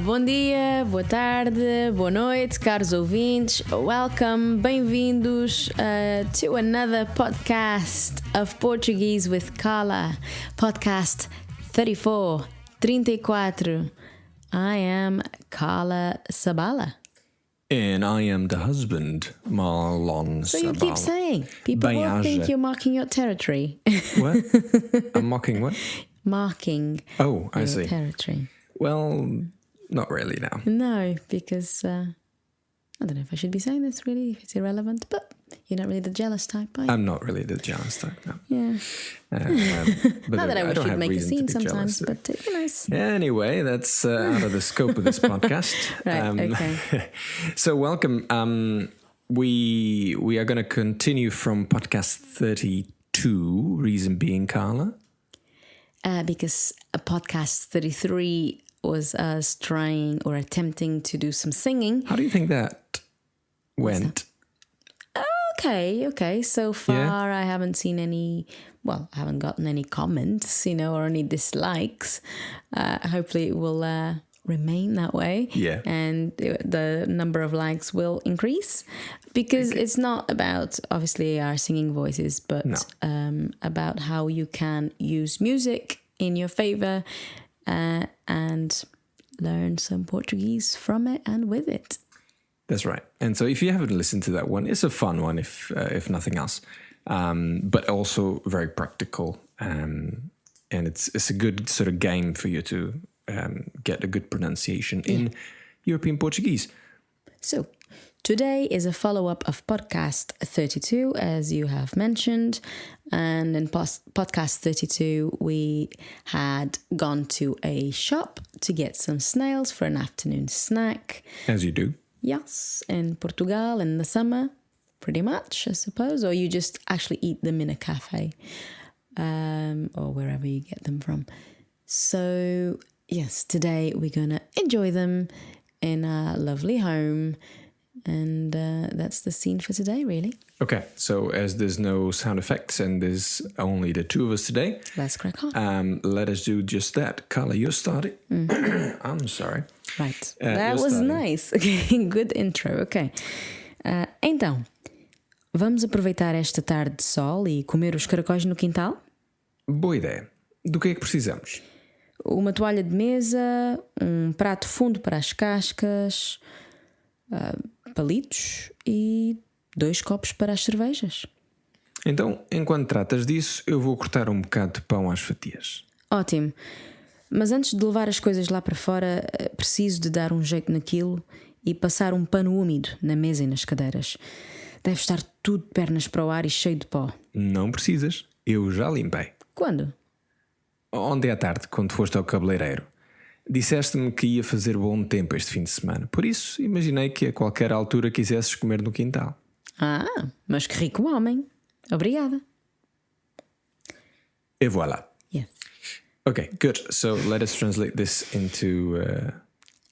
Bom dia, boa tarde, boa noite, caros ouvintes. Welcome, bem-vindos to another podcast of Portuguese with Carla. Podcast 34. I am Carla Sabala. And I am the husband, Marlon So you keep saying. People will think you're marking your territory. What? I'm mocking what? Marking Oh, I your see. territory. Well, not really now. No, because I don't know if I should be saying this really, if it's irrelevant, but you're not really the jealous type, are you? I'm not really the jealous type, no. Yeah. But Not that I don't should have make a reason scene to be sometimes, jealous. but it'd be nice. Anyway, that's out of the scope of this podcast. Right, okay. So welcome. We are going to continue from podcast 32, reason being, Carla. Because a podcast 33 was us trying or attempting to do some singing. How do you think that went? Okay. So far, I haven't seen I haven't gotten any comments, or any dislikes. Hopefully, it will remain that way. Yeah. And the number of likes will increase because it's not about, obviously, our singing voices, but about how you can use music in your favor and learn some Portuguese from it and with it. That's right. And so if you haven't listened to that one, it's a fun one if nothing else, but also very practical. And it's a good sort of game for you to get a good pronunciation in European Portuguese. So today is a follow-up of podcast 32, as you have mentioned. And in podcast 32, we had gone to a shop to get some snails for an afternoon snack. As you do. Yes, in Portugal in the summer, pretty much, I suppose. Or you just actually eat them in a cafe or wherever you get them from. So, yes, today we're going to enjoy them in a lovely home. And that's the scene for today, really. Okay, so as there's no sound effects and there's only the two of us today, let's crack on. Let us do just that. Carla, you're starting. I'm sorry. Right, that was starting. Nice. Okay, good intro. Ok. Então, vamos aproveitar esta tarde de sol e comer os caracóis no quintal? Boa ideia. Do que é que precisamos? Uma toalha de mesa, um prato fundo para as cascas, palitos e 2 copos para as cervejas. Então, enquanto tratas disso, eu vou cortar um bocado de pão às fatias. Ótimo. Mas antes de levar as coisas lá para fora, preciso de dar um jeito naquilo e passar um pano úmido na mesa e nas cadeiras. Deve estar tudo de pernas para o ar e cheio de pó. Não precisas. Eu já limpei. Quando? Ontem à tarde, quando foste ao cabeleireiro. Disseste-me que ia fazer bom tempo este fim de semana. Por isso, imaginei que a qualquer altura quisesses comer no quintal. Mas que rico homem. Obrigada. Et voilà. Yes. Okay, good. So let us translate this into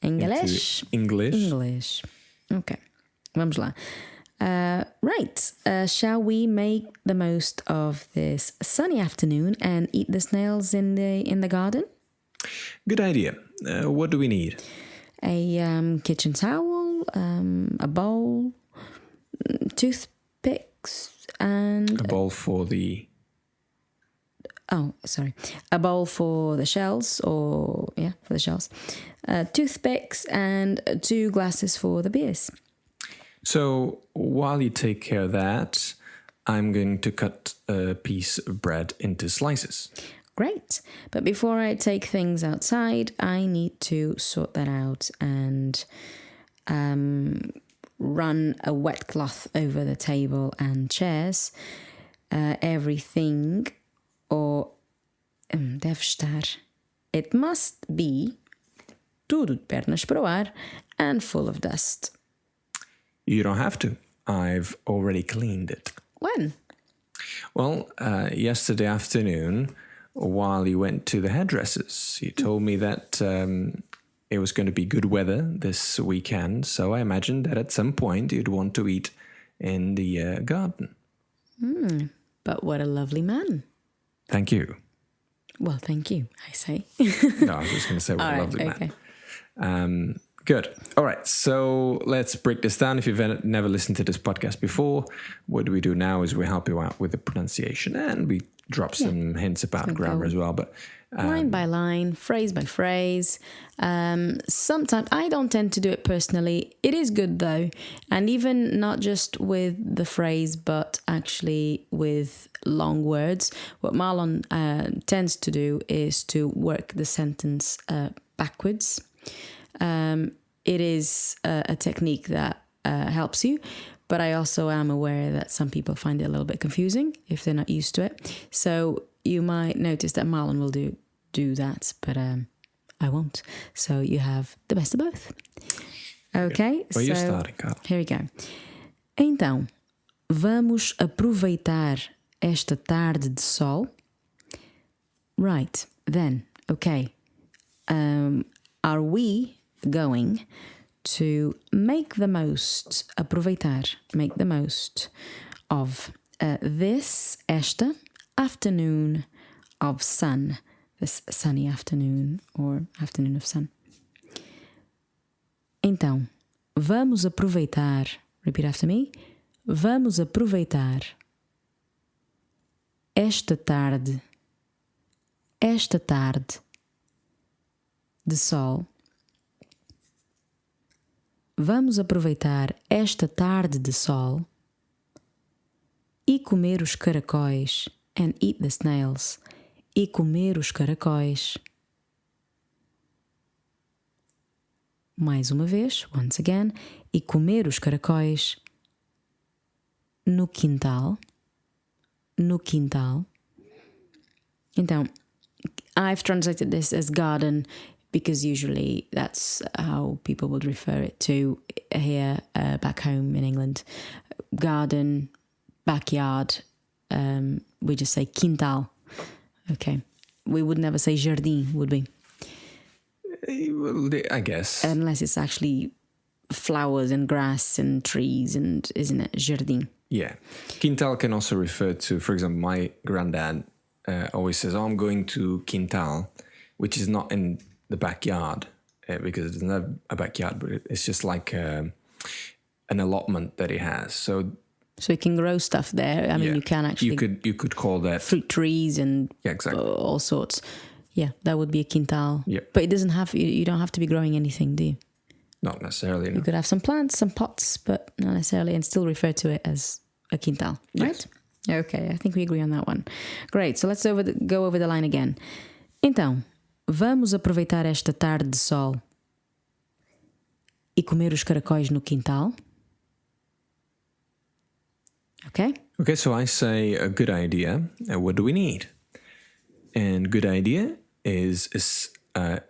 English. English. Okay. Vamos lá. Right. Shall we make the most of this sunny afternoon and eat the snails in the garden? Good idea. What do we need? A kitchen towel, a bowl, toothpicks, and a bowl for the... A bowl for the shells, for the shells. Toothpicks and 2 glasses for the beers. So while you take care of that, I'm going to cut a piece of bread into slices. Great. But before I take things outside, I need to sort that out and run a wet cloth over the table and chairs. Everything, or deve estar. It must be tudo de pernas para o ar and full of dust. You don't have to. I've already cleaned it. When? Well, yesterday afternoon, while you went to the hairdressers, you told me that it was going to be good weather this weekend, so I imagined that at some point you'd want to eat in the garden. But what a lovely man. Thank you. Well, thank you, I say. No, I was just going to say what a lovely man. Good. All right. So let's break this down. If you've never listened to this podcast before, what we do now is we help you out with the pronunciation, and we drop some hints about grammar as well. But line by line, phrase by phrase. Sometimes I don't tend to do it personally. It is good though, and even not just with the phrase, but actually with long words. What Marlon tends to do is to work the sentence backwards. It is a technique that helps you, but I also am aware that some people find it a little bit confusing if they're not used to it. So you might notice that Marlon will do that, but I won't. So you have the best of both. Okay, Where you starting, Carla? Here we go. Então, vamos aproveitar esta tarde de sol. Right, then, okay. Are we going to make the most, aproveitar, make the most of esta afternoon of sun, this sunny afternoon or afternoon of sun. Então, vamos aproveitar, repeat after me, vamos aproveitar esta tarde de sol. Vamos aproveitar esta tarde de sol e comer os caracóis, and eat the snails, e comer os caracóis. Mais uma vez, once again, e comer os caracóis no quintal. Então, I've translated this as garden because usually that's how people would refer it to here back home in England. Garden, backyard, we just say quintal. Okay. We would never say jardim, would we? Well, I guess. Unless it's actually flowers and grass and trees and, isn't it, jardim? Yeah. Quintal can also refer to, for example, my granddad always says, I'm going to quintal, which is not in the backyard because it doesn't have a backyard, but it's just like an allotment that he has. So you can grow stuff there. I mean, you can actually... You could call that... fruit trees and exactly. All sorts. Yeah, that would be a quintal. Yeah. But it doesn't have... You don't have to be growing anything, do you? Not necessarily, no. You could have some plants, some pots, but not necessarily, and still refer to it as a quintal, right? Yes. Okay, I think we agree on that one. Great, so let's go over the line again. Então, vamos aproveitar esta tarde de sol e comer os caracóis no quintal. Okay? Okay, so I say a good idea. What do we need? And good idea is as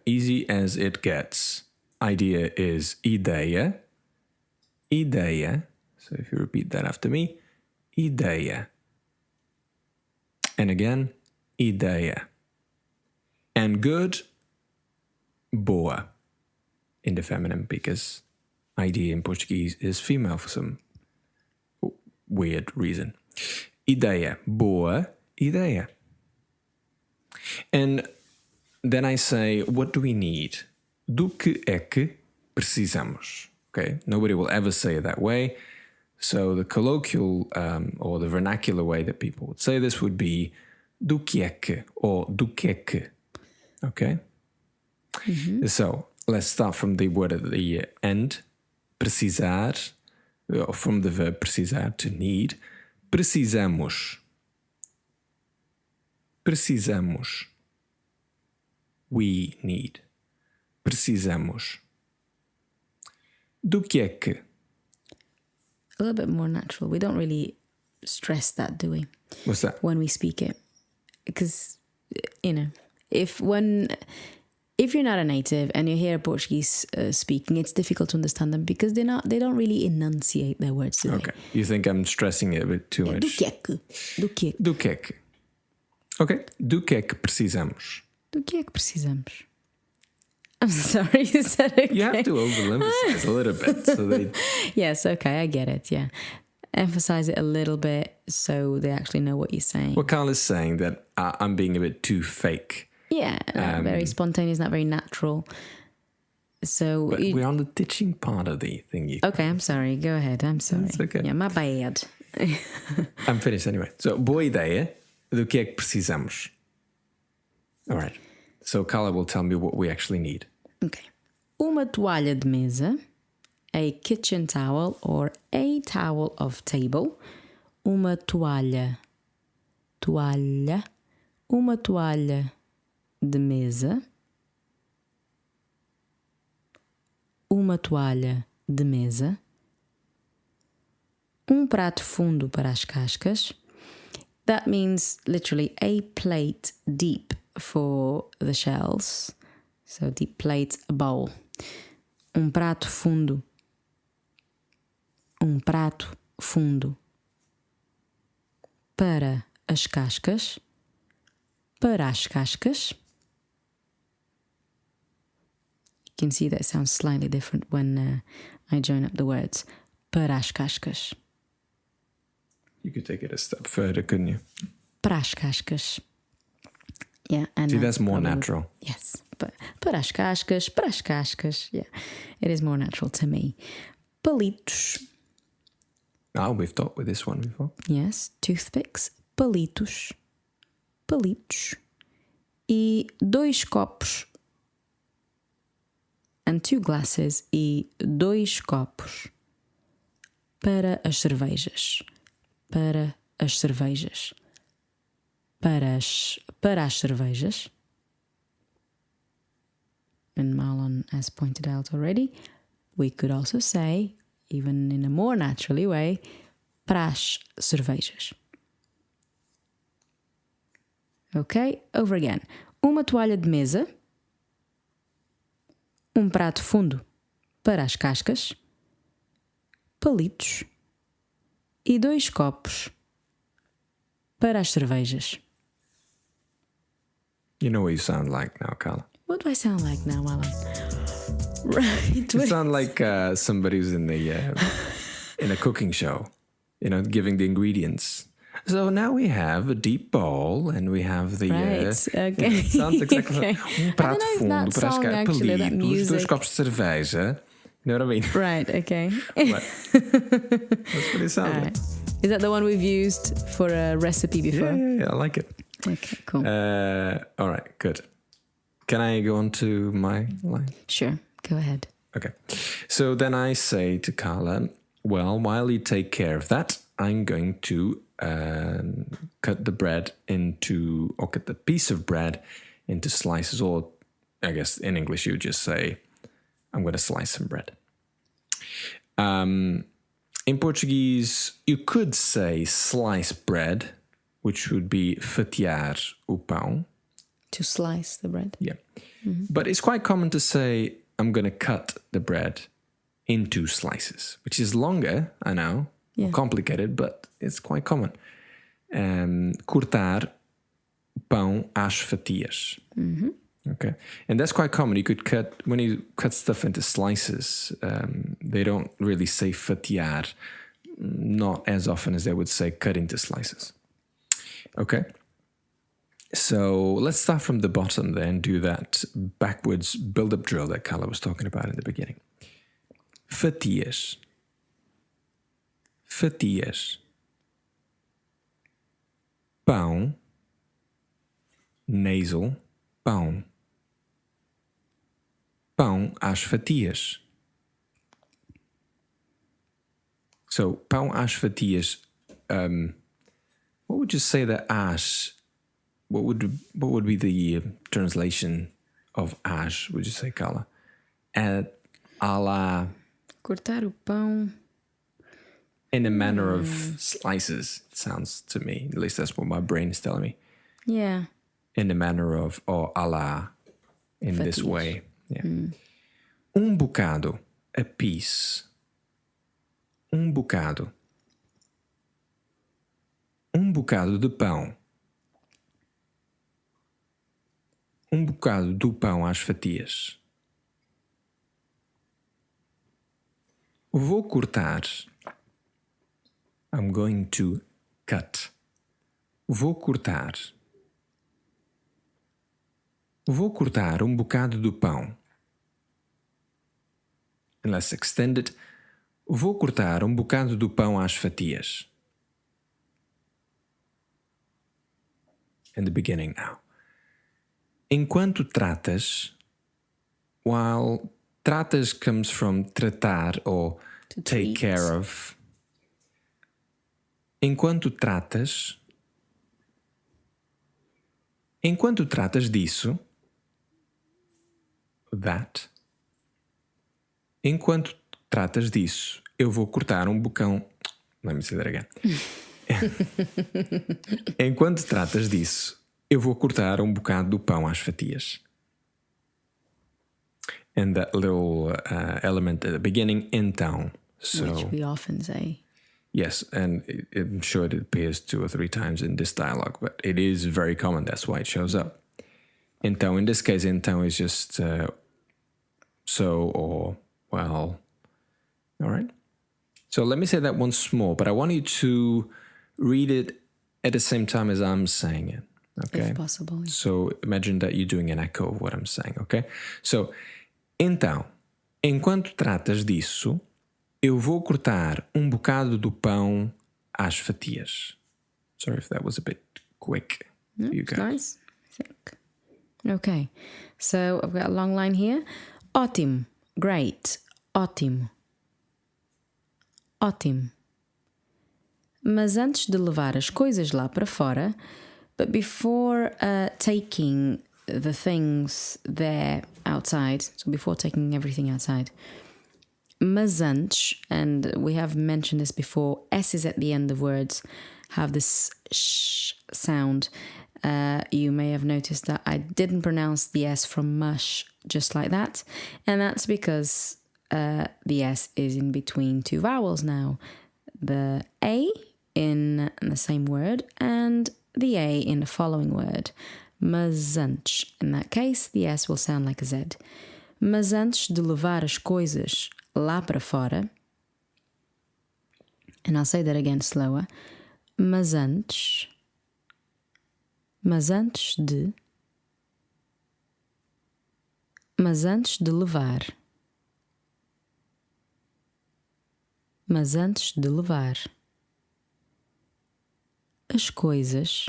easy as it gets. Idea is ideia. Ideia. So if you repeat that after me, ideia. And again, ideia. And good, boa. In the feminine, because idea in Portuguese is female for some weird reason. Ideia, boa ideia. And then I say, what do we need? Do que é que precisamos? Okay, nobody will ever say it that way. So the colloquial or the vernacular way that people would say this would be do que é que or do que é que. Okay? Mm-hmm. So let's start from the word at the end. Precisar, or from the verb precisar, to need. Precisamos. Precisamos. We need. Precisamos. Do que é que? A little bit more natural. We don't really stress that, do we? What's that? When we speak it. Because, you know, if you're not a native and you hear Portuguese speaking, it's difficult to understand them because they don't really enunciate their words, do they? Okay. You think I'm stressing it a bit too much? Do que é que? Do que é que? Do que é que? Okay. Do que é que precisamos? Do que é que precisamos? I'm sorry, you said okay. You have to overemphasize a little bit. So they... Yes, okay, I get it, yeah. Emphasize it a little bit so they actually know what you're saying. Well, Carla's saying that I'm being a bit too fake. Yeah, not very spontaneous, not very natural. So But we're on the teaching part of the thing. okay, I'm sorry. Go ahead. I'm sorry. It's okay. Yeah, my bad. I'm finished anyway. So, boa ideia do que é que precisamos. All right. So, Carla will tell me what we actually need. Okay. Uma toalha de mesa, a kitchen towel or a towel of table. Uma toalha, uma toalha de mesa. Uma toalha de mesa. Prato fundo para as cascas. That means literally a plate deep for the shells. So deep plate, a bowl. Prato fundo. Prato fundo. Para as cascas. Para as cascas. You can see that sounds slightly different when I join up the words. Para as cascas. You could take it a step further, couldn't you? Para as cascas. Yeah, and See, that's more natural. Yes, but para as cascas. Yeah, it is more natural to me. Palitos. Oh, we've talked with this one before. Yes, toothpicks. Palitos. E 2 copos. And 2 glasses e 2 copos. Para as cervejas. Para as cervejas. Para as cervejas. And Marlon has pointed out already, we could also say, even in a more naturally way, para as cervejas. Ok, over again. Uma toalha de mesa. Prato fundo para as cascas. Palitos. E 2 copos para as cervejas. You know what you sound like now, Carla. What do I sound like now, Alan? Right. You sound like somebody who's in a cooking show, giving the ingredients. So now we have a deep bowl and we have the... Right, okay. It sounds exactly Okay. like prato fundo para as palitos, 2 copos de cerveja. You know what I mean? Right, okay. That's what it sounds like. Right. Is that the one we've used for a recipe before? Yeah, I like it. Okay, cool. All right, good. Can I go on to my line? Sure, go ahead. Okay. So then I say to Carla, well, while you take care of that, I'm going to cut the piece of bread into slices, or I guess in English you would just say, I'm going to slice some bread. In Portuguese, you could say slice bread, which would be fatiar o pão. To slice the bread. Yeah. Mm-hmm. But it's quite common to say, I'm going to cut the bread into slices, which is longer, I know, more complicated, but it's quite common. Cortar pão às fatias. Mm-hmm. Okay. And that's quite common. When you cut stuff into slices, they don't really say fatiar, not as often as they would say cut into slices. Okay. So let's start from the bottom then, do that backwards build-up drill that Carla was talking about in the beginning. Fatias. Fatias. Pão. Nasal. Pão. Pão às fatias. So, pão às fatias. What would you say that às? What would be the translation of às? Would you say, Carla? À la. Cortar o pão. In a manner of slices, it sounds to me. At least that's what my brain is telling me. Yeah. In the manner of, or à la, in this way. Yeah. Bocado, a piece. Bocado. Bocado de pão. Bocado do pão às fatias. Vou cortar. I'm going to cut. Vou cortar. Vou cortar bocado do pão. And let's extend it. Vou cortar um bocado do pão às fatias. In the beginning now. Enquanto tratas, while tratas comes from tratar or To take treat. care of. Enquanto tratas disso, that. Enquanto tratas disso, eu vou cortar um bocão. Let me say that again. Enquanto tratas disso, eu vou cortar um bocado do pão às fatias. And that little element at the beginning, então. So, Which we often say. yes, and I'm sure it appears 2 or 3 times in this dialogue, but it is very common. That's why it shows up. Então, in this case, então is just so or well. All right. So let me say that once more, but I want you to read it at the same time as I'm saying it. Okay. If possible. So imagine that you're doing an echo of what I'm saying, okay? So, então, enquanto tratas disso, eu vou cortar um bocado do pão às fatias. Sorry if that was a bit quick for you guys. Nice, I think. Okay, so I've got a long line here. Ótimo, great, ótimo. Ótimo. Mas antes de levar as coisas lá para fora, but before taking the things there outside, so before taking everything outside, mas antes, and we have mentioned this before, S's at the end of words have this sh sound. You may have noticed that I didn't pronounce the S from mush just like that, and that's because the S is in between 2 vowels now. The A in the same word and the A in the following word. Mas antes. In that case, the S will sound like a Z. Mas antes de levar as coisas lá para fora, and I'll say that again slower. Mas antes de levar. Mas antes de levar as coisas,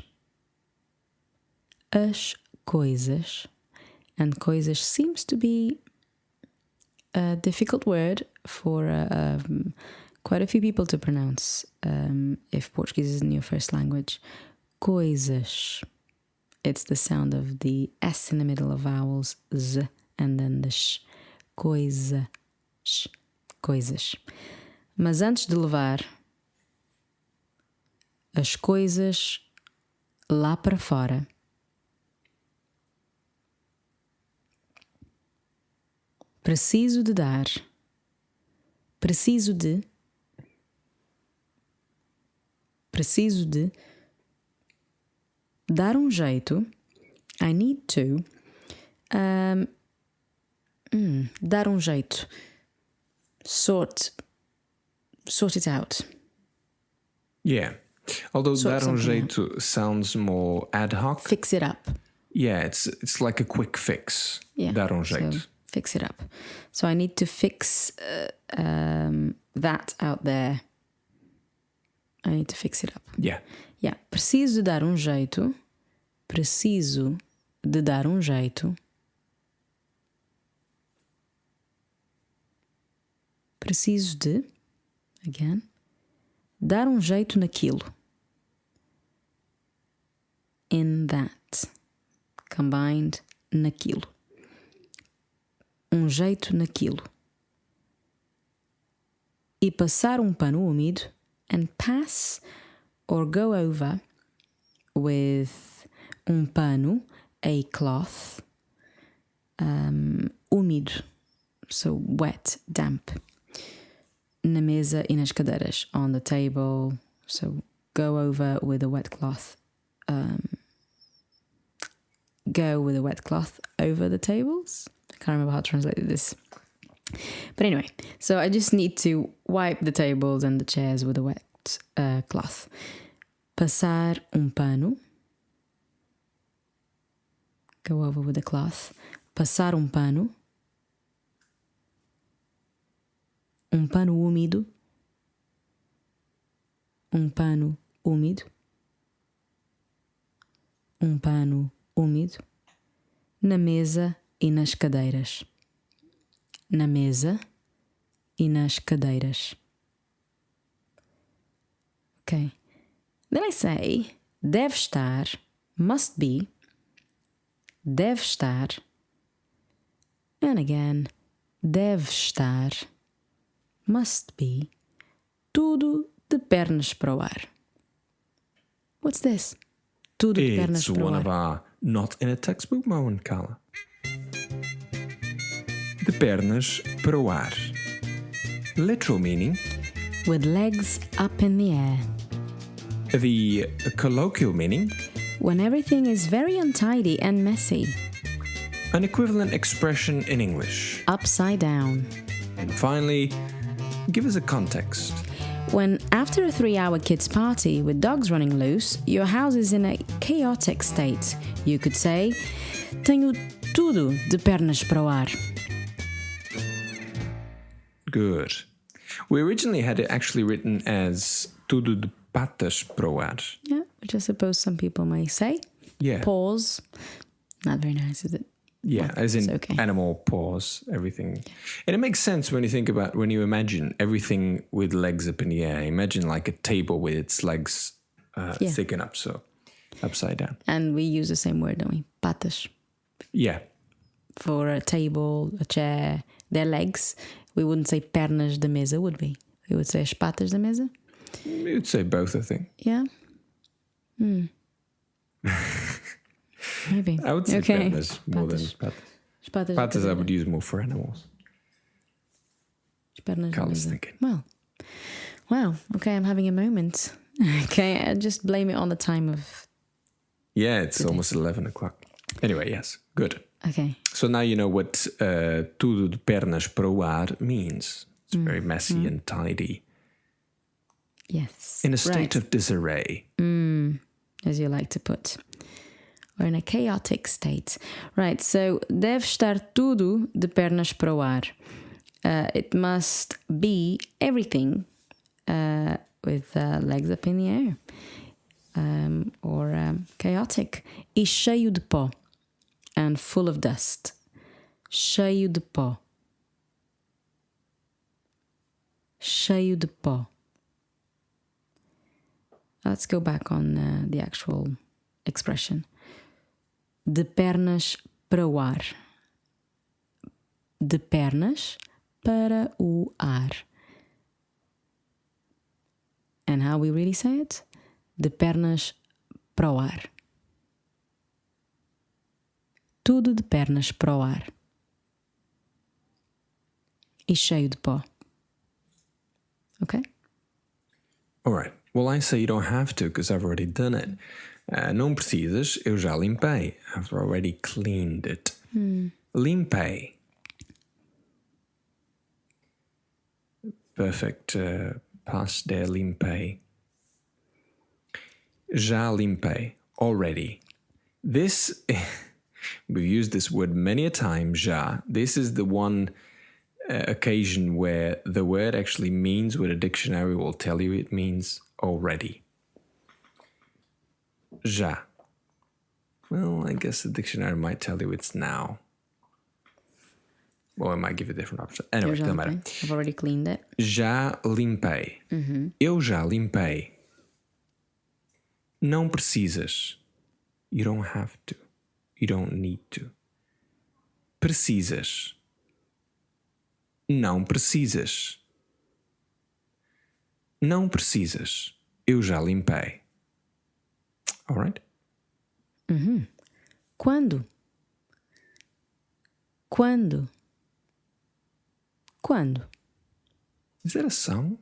and coisas seems to be a difficult word for quite a few people to pronounce if Portuguese isn't your first language. Coisas. It's the sound of the S in the middle of vowels, Z, and then the sh. Coisas. Coisas. Mas antes de levar as coisas lá para fora, preciso de dar um jeito. I need to dar um jeito. Sort it out. Yeah. Although Sort dar um something jeito sounds more ad hoc. Fix it up. Yeah, it's like a quick fix. Yeah. Dar um jeito. So fix it up. So I need to fix that out there. I need to fix it up. Yeah. Yeah. Preciso de dar um jeito. Preciso de dar um jeito. Preciso de, again, dar um jeito naquilo. In that. Combined, naquilo. Um jeito naquilo. E passar um pano úmido, and pass or go over with pano, a cloth, úmido, so wet, damp, na mesa e nas cadeiras, on the table, so go over with a wet cloth, go with a wet cloth over the tables. I can't remember how to translate this. But anyway, so I just need to wipe the tables and the chairs with a wet cloth. Passar pano. Go over with a cloth. Passar pano. Um pano úmido. Um pano úmido. Um pano úmido. Na mesa e nas cadeiras. Na mesa e nas cadeiras. Okay. Then I say deve estar, must be, deve estar, and again, deve estar, must be, tudo de pernas para o ar. What's this? Tudo de pernas It's para o one ar. of our not in a textbook moment, Carla. De pernas para o ar. Literal meaning. With legs up in the air. The colloquial meaning. When everything is very untidy and messy. An equivalent expression in English. Upside down. And finally, give us a context. When, after a 3-hour kids' party with dogs running loose, your house is in a chaotic state, you could say, tenho tudo de pernas para o ar. Good. We originally had it actually written as tudo de patas para o ar. Yeah, which I suppose some people may say. Yeah. Paws. Not very nice, is it? Yeah, Well, as in it's okay. animal paws, everything. And it makes sense when you imagine everything with legs up in the air. Imagine like a table with its legs thicken up, so upside down. And we use the same word, don't we? Patas. Yeah. For a table, a chair, their legs. We wouldn't say pernas da mesa, would we? We would say as patas da mesa. We would say both, I think. Yeah? Maybe. I would say okay. pernas more than patas. Patas, Patas I would use more for animals. Pernas da Carla's mesa. thinking. Well, wow. Okay, I'm having a moment. Okay, I just blame it on the time of... Yeah, it's almost 11 o'clock. Anyway, yes, good. Okay. So now you know what tudo de pernas para o ar means. It's very messy and tidy. Yes. In a state right. of disarray. As you like to put. Or in a chaotic state. Right, so deve estar tudo de pernas para o ar. It must be everything with legs up in the air. Or chaotic. E cheio de pó. And full of dust. Cheio de pó. Cheio de pó. Let's go back on the actual expression. De pernas para o ar. De pernas para o ar. And how we really say it? De pernas para o ar. Tudo de pernas para o ar. E cheio de pó. Okay? All right. Well, I say you don't have to because I've already done it. Não precisas, eu já limpei. I've already cleaned it. Limpei. Perfect past there, limpei. Já limpei. Already. This, we've used this word many a time, já. This is the one occasion where the word actually means what a dictionary will tell you it means already. Já. Well, I guess the dictionary might tell you it's now. Or it might give you a different option. Anyway, doesn't matter. I've already cleaned it. Já limpei. Eu já limpei. Não precisas. You don't have to. You don't need to. Precisas. Não precisas. Não precisas. Eu já limpei. All right? Quando? Quando? Quando? Is that a song?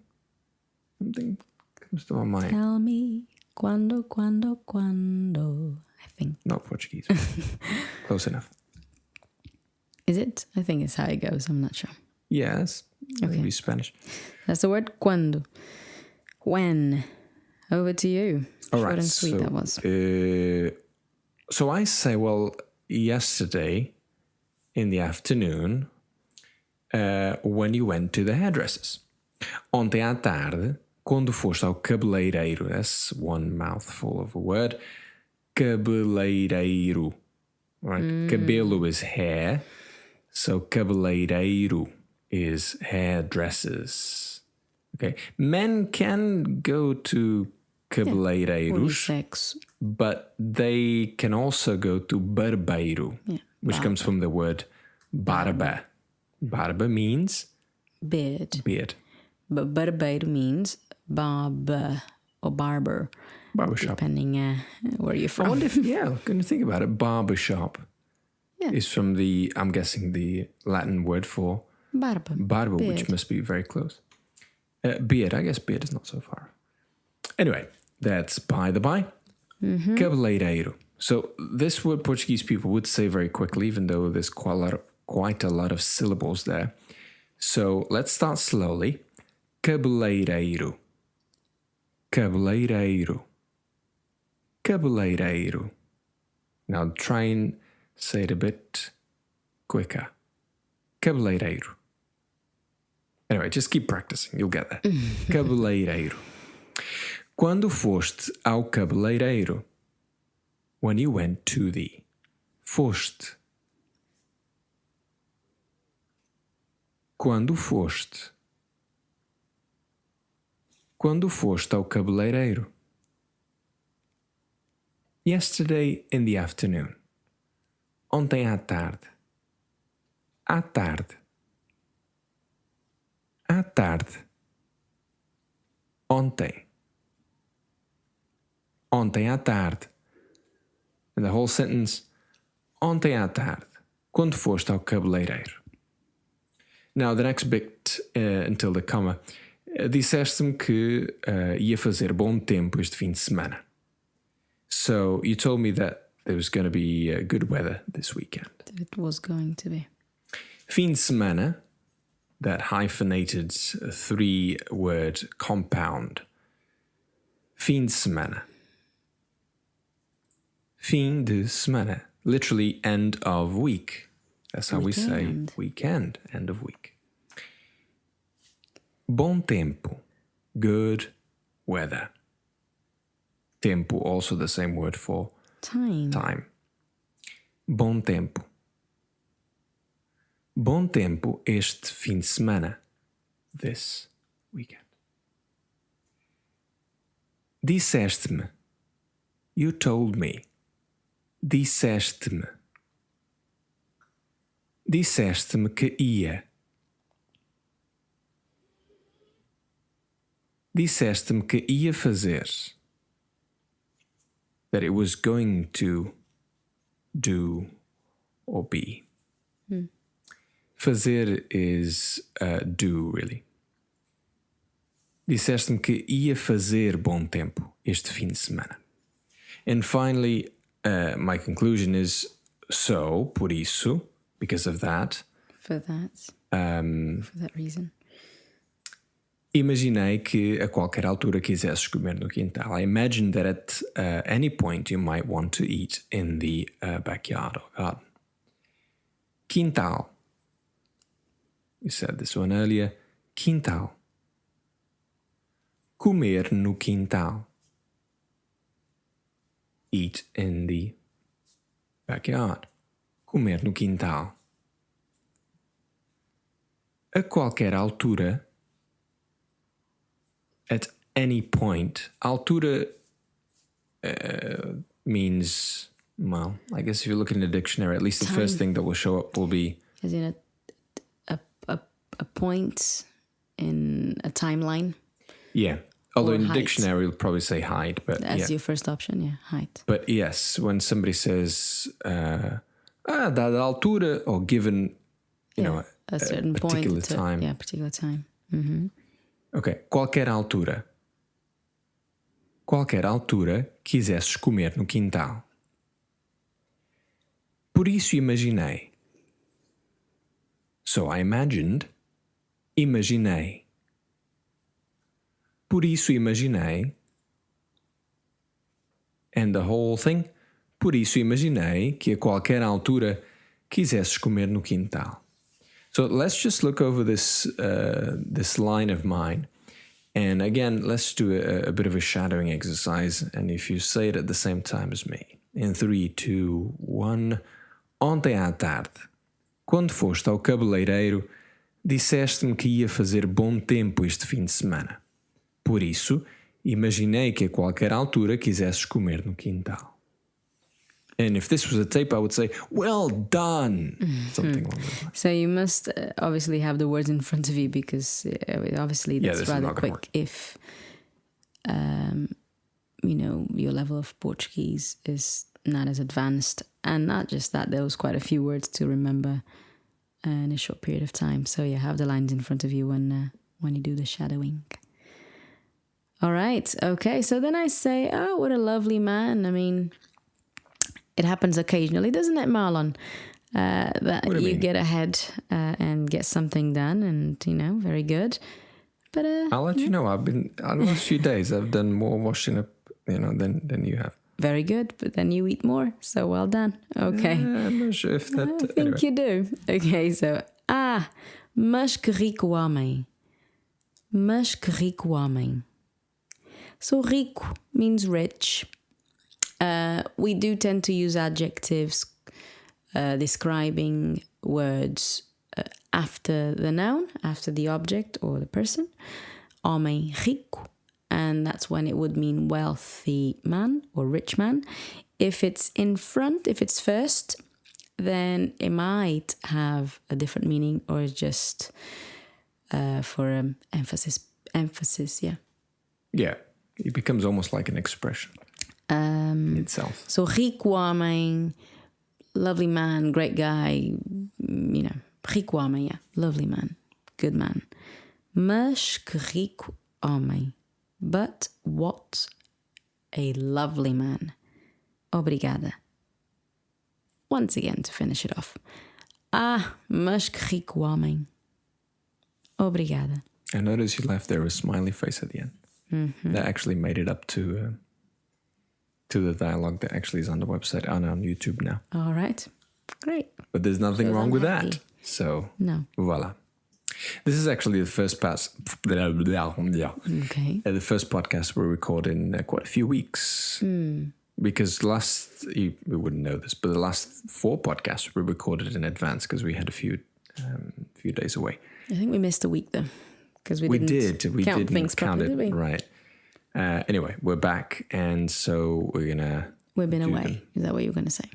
Something comes to my mind. Tell me quando, I think. Not Portuguese. Close enough. Is it? I think it's how it goes. I'm not sure. Yes. Maybe Spanish. That's the word cuando. When? Over to you. All Short right. and sweet that was. So I say, well, yesterday in the afternoon, when you went to the hairdressers. Ontem à tarde, quando foste ao cabeleireiro. That's one mouthful of a word. Cabeleireiro. Right? Cabelo is hair. So cabeleireiro is hairdressers. Okay. Men can go to cabeleireiros, but they can also go to barbeiro, which comes from the word barba. Barba means beard. But barbeiro means barber or barber. Barbershop. Depending where you're from. I wonder if, can you think about it? Barbershop is from I'm guessing, the Latin word for barba, which must be very close. Beard, I guess beard is not so far. Anyway, that's by the by. Cabeleireiro. So this word Portuguese people would say very quickly, even though there's quite a lot of syllables there. So let's start slowly. Cabeleireiro. Cabeleireiro. Cabeleireiro. Now try and say it a bit quicker. Cabeleireiro. Anyway, just keep practicing, you'll get there. Cabeleireiro. Quando foste ao cabeleireiro? When you went to the. Foste. Quando foste? Quando foste ao cabeleireiro? Yesterday in the afternoon. Ontem à tarde. À tarde. À tarde. Ontem. Ontem à tarde. And the whole sentence. Ontem à tarde. Quando foste ao cabeleireiro. Now, the next bit, until the comma. Disseste-me que ia fazer bom tempo este fim de semana. So, you told me that there was going to be good weather this weekend. It was going to be. Fim de semana, that hyphenated three-word compound. Fim de semana. Fim de semana. Literally end of week. That's how we say weekend, end of week. Bom tempo. Good weather. Tempo, also the same word for time. Bom tempo. Bom tempo este fim de semana. This weekend. Disseste-me. You told me. Disseste-me. Disseste-me que ia. Disseste-me que ia fazer. That it was going to do or be. Fazer is do, really. Disseste-me que ia fazer bom tempo este fim de semana. And finally, my conclusion is so, por isso, because of that. For that reason. Imaginei que a qualquer altura quisesses comer no quintal. I imagine that at any point you might want to eat in the backyard or garden. Quintal. We said this one earlier. Quintal. Comer no quintal. Eat in the backyard. Comer no quintal. A qualquer altura. At any point. Altura means, well, I guess if you look in the dictionary, at least the first thing that will show up will be... As in a point in a timeline? Yeah. Although in the height. dictionary, you'll probably say height. But That's your first option, height. But yes, when somebody says, dada altura, or given, a certain particular point. time. Yeah, particular time. Mm-hmm. Ok, qualquer altura. Qualquer altura quisesses comer no quintal. Por isso imaginei. So I imagined. Imaginei. Por isso imaginei. And the whole thing. Por isso imaginei que a qualquer altura quisesses comer no quintal. So let's just look over this line of mine. And again, let's do a bit of a shadowing exercise. And if you say it at the same time as me. In 3, 2, 1. Ontem à tarde, quando foste ao cabeleireiro, disseste-me que ia fazer bom tempo este fim de semana. Por isso, imaginei que a qualquer altura quisesses comer no quintal. And if this was a tape, I would say, well done, something along those lines. So you must obviously have the words in front of you because obviously that's rather quick if, your level of Portuguese is not as advanced. And not just that, there was quite a few words to remember in a short period of time. So you have the lines in front of you when you do the shadowing. All right. Okay. So then I say, oh, what a lovely man. I mean, it happens occasionally, doesn't it, Marlon? That you get ahead and get something done and, very good. But I'll let you know. On the last few days, I've done more washing up, than you have. Very good. But then you eat more. So well done. Okay. I'm not sure if that... I think you do. Okay. So, mas que rico homem. Mas que rico homem. So rico means rich. We do tend to use adjectives describing words after the noun, after the object or the person. Homem rico, and that's when it would mean wealthy man or rich man. If it's in front, if it's first, then it might have a different meaning or just for emphasis, yeah. Yeah, it becomes almost like an expression. Itself. So rico homem, lovely man, great guy, rico homem, yeah, lovely man, good man. Mas que rico homem, but what a lovely man. Obrigada. Once again to finish it off. Mas que rico homem. Obrigada. I noticed you left there a smiley face at the end. Mm-hmm. That actually made it up to the dialogue that actually is on the website and on YouTube now. All right. Great. But there's nothing wrong with that. So, no. Voila. This is actually the first Okay. The first podcast we recorded in quite a few weeks. Because we wouldn't know this, but the last 4 podcasts we recorded in advance because we had a few days away. I think we missed a week though. Because we didn't count it, did we? Right. Anyway, we're back, and so we've been away. Is that what you were going to say?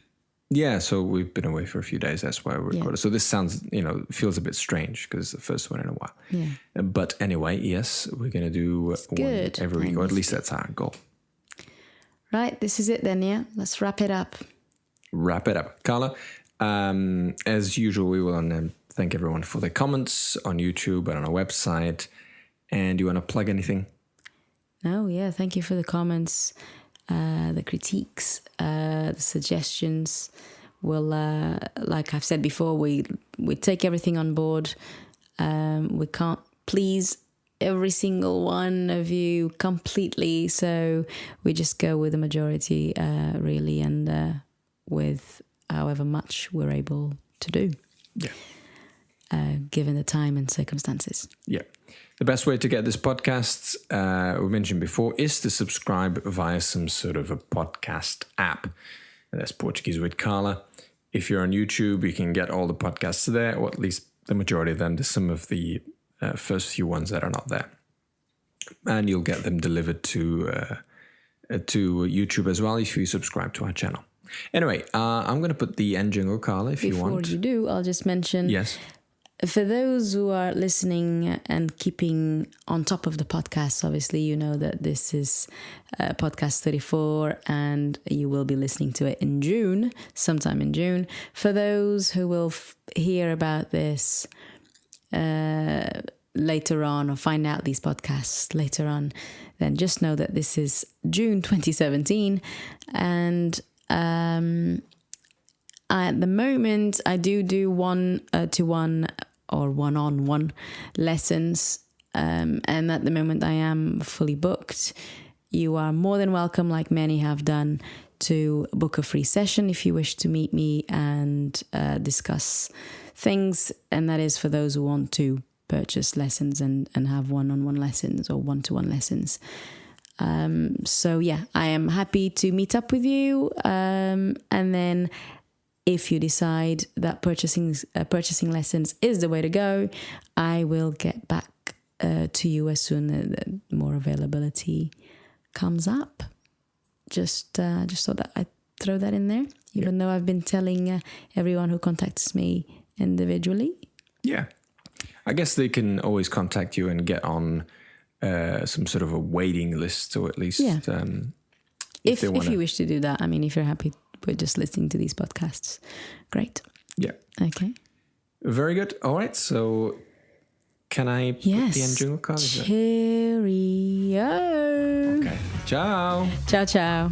Yeah, so we've been away for a few days. That's why we recorded. Yeah. So this sounds, feels a bit strange because it's the first one in a while. Yeah. But anyway, yes, we're going to do one every week, or at least that's our goal. Right, this is it then, yeah? Let's wrap it up. Wrap it up. Carla, as usual, we will thank everyone for their comments on YouTube and on our website. And do you want to plug anything? No, yeah, thank you for the comments, the critiques, the suggestions. We'll, like I've said before, we take everything on board. We can't please every single one of you completely, so we just go with the majority, really, and with however much we're able to do. Yeah. Given the time and circumstances. Yeah. The best way to get this podcast, we mentioned before, is to subscribe via some sort of a podcast app. That's Portuguese with Carla. If you're on YouTube, you can get all the podcasts there, or at least the majority of them. There's some of the first few ones that are not there. And you'll get them delivered to YouTube as well if you subscribe to our channel. Anyway, I'm going to put the end jingle, Carla, if you want. Before you do, I'll just mention... Yes. For those who are listening and keeping on top of the podcast, obviously, you know that this is podcast 34 and you will be listening to it in June, sometime in June. For those who will hear about this later on or find out these podcasts later on, then just know that this is June 2017. And at the moment, I do one-to-one or one-on-one lessons, and at the moment I am fully booked. You are more than welcome, like many have done, to book a free session if you wish to meet me and discuss things, and that is for those who want to purchase lessons and have one-on-one lessons or one-to-one lessons. So yeah, I am happy to meet up with you, and then if you decide that purchasing lessons is the way to go, I will get back to you as soon as more availability comes up. Just thought that I'd throw that in there, even though I've been telling everyone who contacts me individually. Yeah. I guess they can always contact you and get on some sort of a waiting list, or at least if you wish to do that. I mean, if you're happy with just listening to these podcasts, great. Yeah. Okay. Very good. All right. So can I put the end jingle card? Cheerio. Okay. Ciao. Ciao, ciao.